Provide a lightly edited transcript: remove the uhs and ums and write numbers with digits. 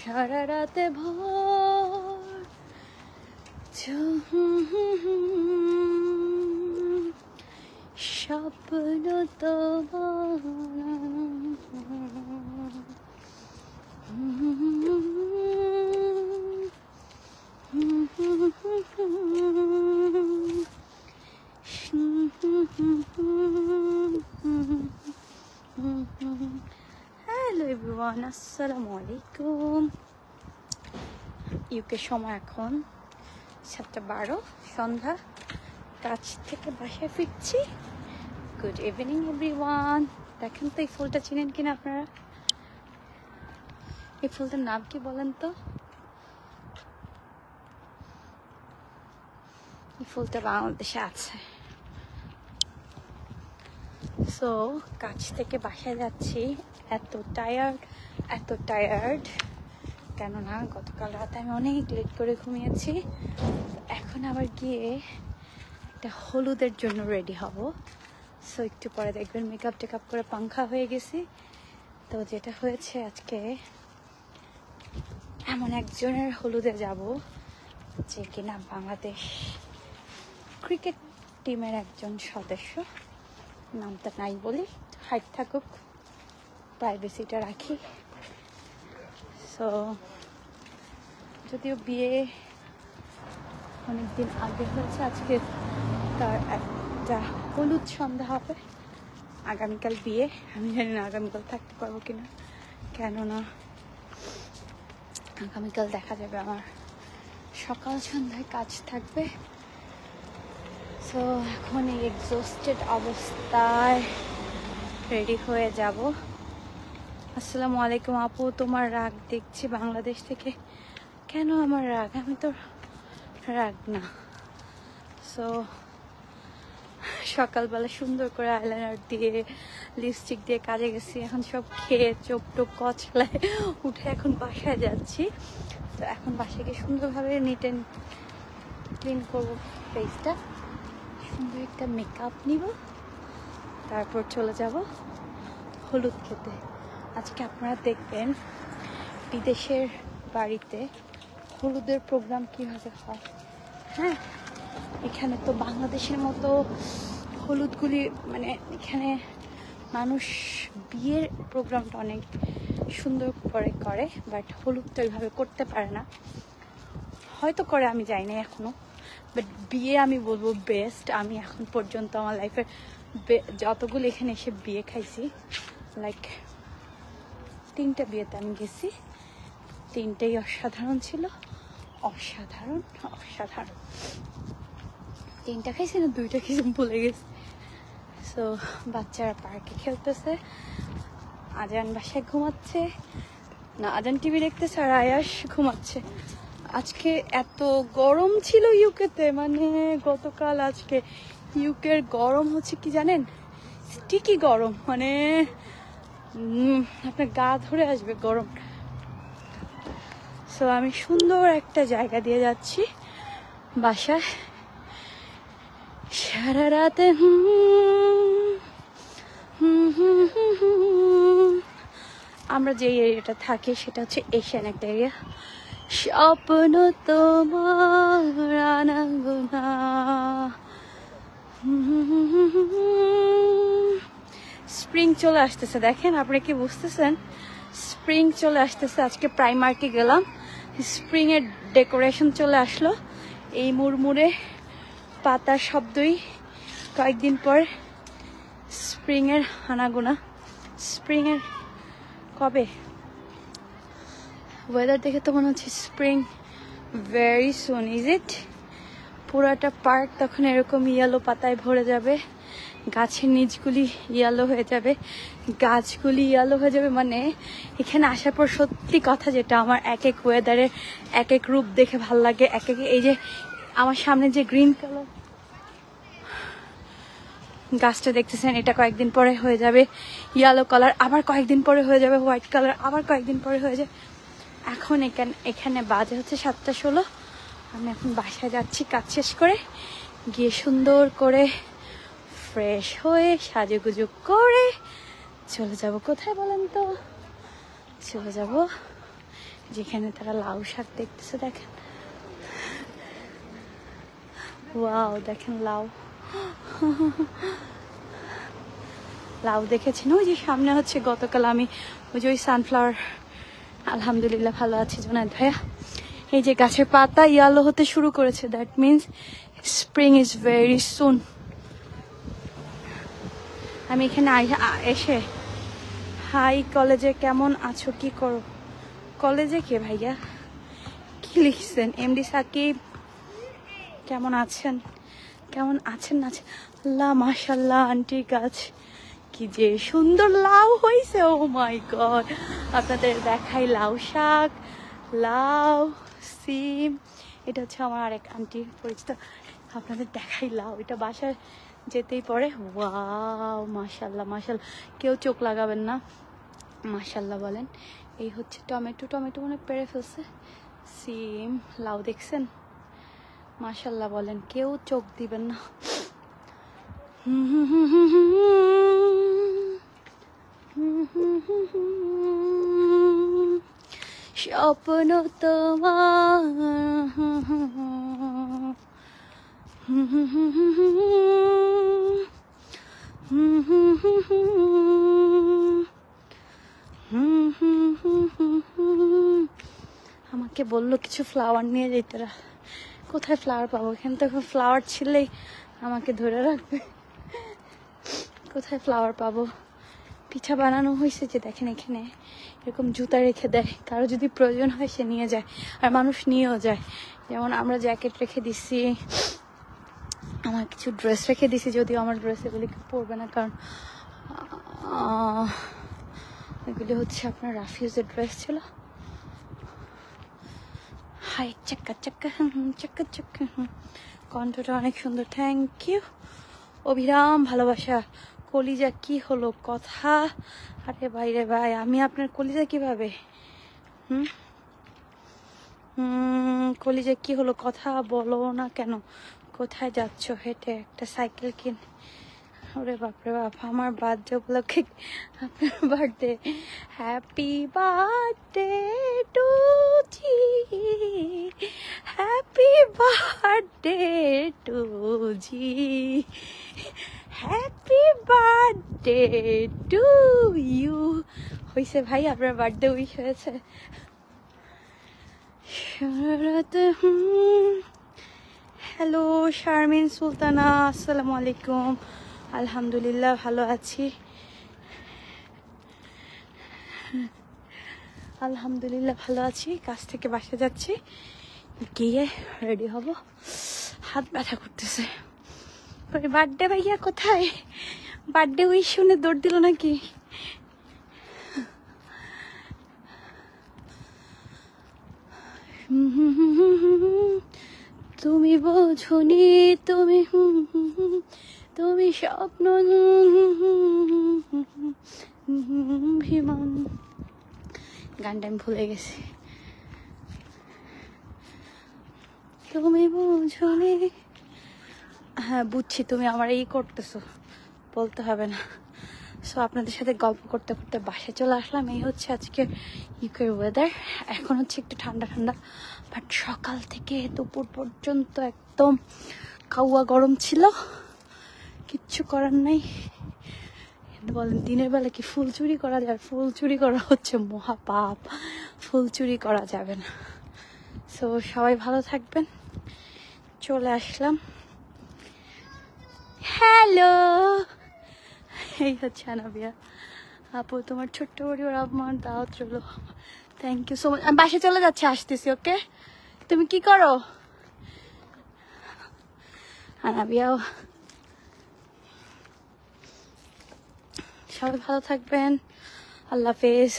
সারা রাতে ভোর স্বপ্ন তোমার হ্যালো এভরিওয়ান, আসসালামু আলাইকুম। ইউকে সময় এখন 7:12 সন্ধ্যা। কাজ থেকে বাসায় ফিরছি। Good evening everyone. দেখেন তো এই ফুলটা চিনেন কিনা আপনারা? এই ফুলটার নাম কি বলেন তো? এই ফুলটা বাংলাদেশে আছে। সো কাজ থেকে বাসায় যাচ্ছি, এত টায়ার্ড কেননা গতকাল রাতে আমি অনেক লেট করে ঘুমিয়েছি। এখন আবার গিয়ে একটা হলুদের জন্য রেডি হব। সো একটু পরে দেখবেন মেকআপ টেকআপ করে পাংখা হয়ে গেছি। তো যেটা হয়েছে, আজকে এমন একজনের হলুদে যাব যে কিনা বাংলাদেশ ক্রিকেট টিমের একজন সদস্য। নামটা নাই বলি, হাইট থাকুক, প্রাইভেসিটা রাখি। সো যদিও বিয়ে অনেকদিন আগে হয়েছে, আজকে তার একটা হলুদ সন্ধ্যা হবে। আগামীকাল বিয়ে। আমি জানি না আগামীকাল থাকতে পারবো কিনা, কেননা আগামীকাল দেখা যাবে আমার সকাল সন্ধ্যায় কাজ থাকবে। সো এখন এই এক্সস্টেড অবস্থায় রেডি হয়ে যাব। আসসালামু আলাইকুম আপু, তোমার রাগ দেখছি বাংলাদেশ থেকে। কেন আমার রাগ? আমি তো রাগ না। সো সকালবেলা সুন্দর করে আইলাইনার দিয়ে লিপস্টিক দিয়ে কাজে গেছি। এখন সব খেয়ে চোখ টোপ কচলায় উঠে এখন বাসায় যাচ্ছি। তো এখন বাসায় গিয়ে সুন্দরভাবে নিট অ্যান্ড ক্লিন করবো ফেসটা, সুন্দর একটা মেকআপ নিব, তারপর চলে যাব হলুদ খেতে। আজকে আপনারা দেখবেন বিদেশের বাড়িতে হলুদের প্রোগ্রাম কীভাবে হয়। হ্যাঁ, এখানে তো বাংলাদেশের মতো হলুদগুলি মানে এখানে মানুষ বিয়ের প্রোগ্রামটা অনেক সুন্দর করে, বাট হলুদটা ওইভাবে করতে পারে না। হয়তো করে, আমি যাই না এখনো, বাট বিয়ে আমি বলবো বেস্ট। আমি এখন পর্যন্ত আমার লাইফের যতগুলো এখানে এসে বিয়ে খাইছি, লাইক 3টা বিয়েতে আমি গেছি, 3টেই অসাধারণ ছিল। অসাধারণ 3টা খাইছি না 2টা খাইছি ভুলে গেছি। সো বাচ্চারা পার্কে খেলতেছে, আজান বাসায় ঘুমাচ্ছে, না আজান টিভি দেখতেছে, আর আয়াস ঘুমাচ্ছে। আজকে এত গরম ছিল ইউকেতে, মানে গতকাল আজকে ইউকের গরম হচ্ছে কি জানেন? স্টিকি গরম, মানে আপনার গা ধরে আসবে গরম। সো আমি সুন্দর একটা জায়গা দিয়ে যাচ্ছি বাসায়। সারা রাতে আমরা যে এরিয়াটা থাকি সেটা হচ্ছে এশিয়ান একটা এরিয়া। স্বপ্ন তোমার আনাগোনা। স্প্রিং চলে আসতেছে, দেখেন আপনি কি বুঝতেছেন? স্প্রিং চলে আসতেছে। আজকে প্রাইমার্কে গেলাম, স্প্রিং এর ডেকোরেশন চলে আসলো। এই মুড়মুড়ে পাতার শব্দই কয়েকদিন পর স্প্রিং এর আনাগোনা। স্প্রিং এর কবে? ওয়েদার দেখে তো মনে হচ্ছে spring very soon, is it? পুরাটা পার্ক তখন এরকম ইয়েলো পাতায় ভরে যাবে, গাছের নিচগুলি ইয়েলো হয়ে যাবে, গাছগুলি ইয়েলো হয়ে যাবে। মানে এখানে আসার পর সত্যি কথা যেটা, আমার এক এক ওয়েদারের এক এক রূপ দেখে ভাল লাগে। এই যে আমার সামনে যে গ্রিন কালার গাছটা দেখতেছেন, এটা কয়েকদিন পরে হয়ে যাবে ইয়েলো কালার, আবার কয়েকদিন পরে হয়ে যাবে হোয়াইট কালার, আবার কয়েকদিন পরে হয়ে যাবে। এখন এখানে বাজে হচ্ছে 7:16। আমি এখন বাসায় যাচ্ছি কাজ শেষ করে, গিয়ে সুন্দর করে ফ্রেশ হয়ে সাজুগুজু করে চলে যাব কোথায় বলেন তো? চলে যাব যেখানে তারা লাউ শাক দেখতেছে। দেখেন, ওয়াও, দেখেন লাউ। লাউ দেখেছি না, ওই যে সামনে হচ্ছে গতকাল আমি ওই যে ওই সানফ্লাওয়ার। আলহামদুলিল্লাহ ভালো আছি জুনায়েদ ভাইয়া। এই যে গাছের পাতা ইয়েলো হতে শুরু করেছে, that means spring is very soon. আমি এখানে এসে হাই কলেজে কেমন আছো, কি করো? কলেজে কে ভাইয়া, কি লিখছেন? এমডি সাকিব কেমন আছেন? কেমন আছেন না? আল্লাহ মাশাল্লাহ, আন্টি গাছ কি যে সুন্দর লাউ হয়েছে। ও মাই গড, আপনাদের দেখাই লাউ শাক, লাউ, সিম। এটা হচ্ছে আমার আরেক আন্টির পরিচিত। আপনাদের দেখাই লাউ, এটা বাসায় যেতেই পরে। ওয়াও, মাশাল্লাহ মাশাল্লাহ, কেউ চোখ লাগাবেন না, মাশাল্লাহ বলেন। এই হচ্ছে টমেটো, টমেটো মনে পেরে ফেলছে। সিম, লাউ দেখছেন, মাশাল্লাহ বলেন, কেউ চোখ দিবেন না। স্বপ্ন তোমার আমাকে বললো কিছু ফ্লাওয়ার নিয়ে যেতে। কোথায় ফ্লাওয়ার পাবো? এখানে তো ফ্লাওয়ার ছিলেই আমাকে ধরে রাখবে। কোথায় ফ্লাওয়ার পাবো? পিঠা বানানো হয়েছে যে দেখেন, এখানে এরকম জুতা রেখে দেয়, কারো যদি প্রয়োজন হয় সে নিয়ে যায়, আর মানুষ নিয়েও যায়। যেমন আমরা জ্যাকেট রেখে দিছি, আমার কিছু ড্রেস রেখে দিছি, যদিও আমার ড্রেস এগুলি পরবে না, কারণ এগুলি হচ্ছে আপনার রাফিউজের ড্রেস ছিল। হাই চাক্কা চাক্কা চাক্কা চাক্কা, কণ্ঠটা অনেক সুন্দর, থ্যাংক ইউ। অভিরাম ভালোবাসা, কলিজা কি হলো কথা? আরে ভাই রে ভাই, আমি আপনার কলিজা কিভাবে? কলিজা কি হলো কথা বলো না কেন? কোথায় যাচ্ছ? হেঁটে একটা সাইকেল কিন। ওরে বাপরে বাপ, আমার বার্থডে উপলক্ষে আপনার birthday, happy birthday to ji, happy birthday to ji, happy birthday to you. হয়েছে ভাই, আপনার বার্থডে উইশ হয়েছে। হ্যালো শারমিন সুলতানা, আসসালামু আলাইকুম। আলহামদুলিল্লাহ ভালো আছি, আলহামদুলিল্লাহ ভালো আছি। কাজ থেকে বাসা যাচ্ছি, গিয়ে রেডি হব। হাত ব্যথা করতেছে। বার্থডে ভাইয়া কোথায়? বার্থডে উইশ শুনে দৌড় দিল নাকি? তুমি বোঝনি, তুমি তুমি স্বপ্ন বিমান। গানটা আমি ভুলে গেছি। তুমি বোঝনি, হ্যাঁ বুঝছি, তুমি আমার এই করতেছো, বলতে হবে না। সো আপনাদের সাথে গল্প করতে করতে বাসায় চলে আসলাম। এই হচ্ছে আজকে ইউকের ওয়েদার। এখন হচ্ছে একটু ঠান্ডা ঠান্ডা, বাট সকাল থেকে দুপুর পর্যন্ত একদম কাউয়া গরম ছিল। কিচ্ছু করার নাই। বলেন দিনের বেলা কি ফুল চুরি করা যায়? ফুল চুরি করা হচ্ছে মহাপাপ, ফুল চুরি করা যাবে না। সো সবাই ভালো থাকবেন। চলে আসলাম। হ্যালো, এই হচ্ছে আনাবিয়া আপু, তোমার ছোট্ট পরিবার আমার দাওয়াত রইল। Thank you so much. আমি বাসে চলে যাচ্ছি, আসতেছি। ওকে, তুমি কি করো? আনাবিয়াও। সবাই ভালো থাকবেন, আল্লাহ হাফেজ।